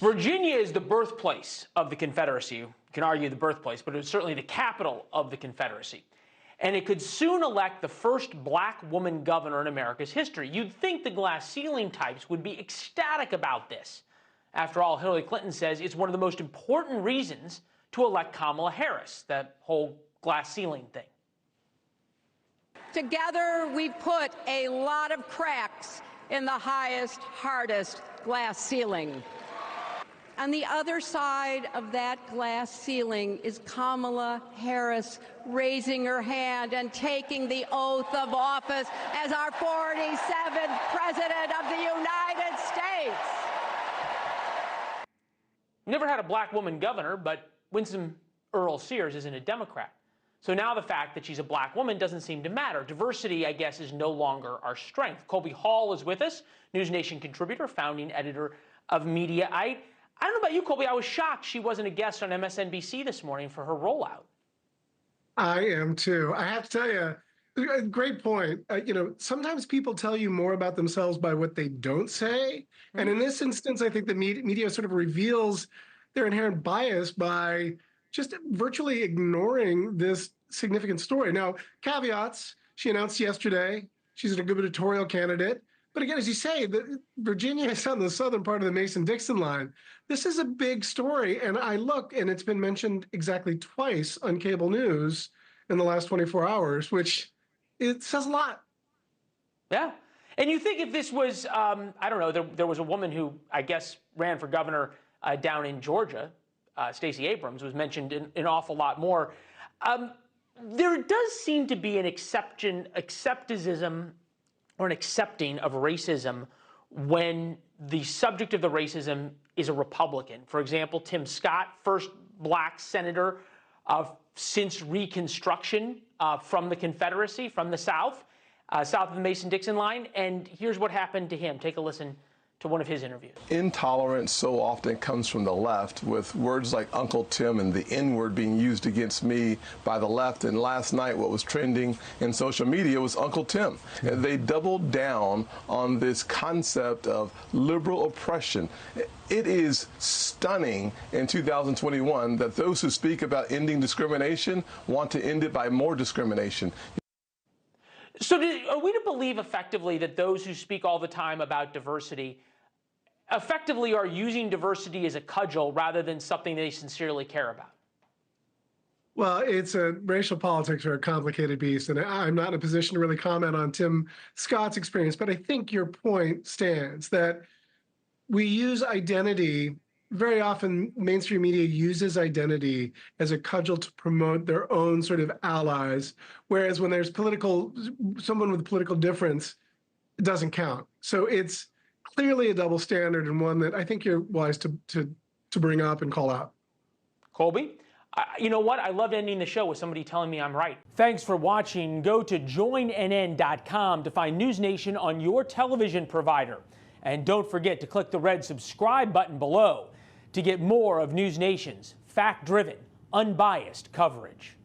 Virginia is the birthplace of the Confederacy. You can argue the birthplace, but it was certainly the capital of the Confederacy. And it could soon elect the first black woman governor in America's history. You'd think the glass ceiling types would be ecstatic about this. After all, Hillary Clinton says it's one of the most important reasons to elect Kamala Harris, that whole glass ceiling thing. Together, we've put a lot of cracks in the highest, hardest glass ceiling. On the other side of that glass ceiling is Kamala Harris raising her hand and taking the oath of office as our 47th President of the United States. Never had a black woman governor, but Winsome Earle-Sears isn't a Democrat. So now the fact that she's a black woman doesn't seem to matter. Diversity, I guess, is no longer our strength. Colby Hall is with us, NewsNation contributor, founding editor of Mediaite. I don't know about you, Colby. I was shocked she wasn't a guest on MSNBC this morning for her rollout. I am too. I have to tell you, great point. Sometimes people tell you more about themselves by what they don't say. Mm-hmm. And in this instance, I think the media sort of reveals their inherent bias by just virtually ignoring this significant story. Now, caveats, she announced yesterday she's a gubernatorial candidate. But again, as you say, Virginia is on the southern part of the Mason-Dixon line. This is a big story, and I look, and it's been mentioned exactly twice on cable news in the last 24 hours, which it says a lot. Yeah. And you think if this was, I don't know, there was a woman who, I guess, ran for governor down in Georgia, Stacey Abrams, was mentioned an awful lot more. There does seem to be an acceptism or an accepting of racism when the subject of the racism is a Republican. For example, Tim Scott, first black senator since Reconstruction from the Confederacy, from the South, south of the Mason-Dixon line. And here's what happened to him. Take a listen to one of his interviews. Intolerance so often comes from the left, with words like Uncle Tim and the N-word being used against me by the left. And last night, what was trending in social media was Uncle Tim. And they doubled down on this concept of liberal oppression. It is stunning in 2021 that those who speak about ending discrimination want to end it by more discrimination. So are we to believe effectively that those who speak all the time about diversity effectively are using diversity as a cudgel rather than something they sincerely care about? Well, racial politics are a complicated beast, and I'm not in a position to really comment on Tim Scott's experience, but I think your point stands that we use identity. Very often, mainstream media uses identity as a cudgel to promote their own sort of allies, whereas when there's someone with a political difference, it doesn't count. So it's clearly a double standard, and one that I think you're wise to bring up and call out. Colby, you know what? I love ending the show with somebody telling me I'm right. Thanks for watching. Go to joinnn.com to find NewsNation on your television provider. And don't forget to click the red subscribe button below to get more of NewsNation's fact-driven, unbiased coverage.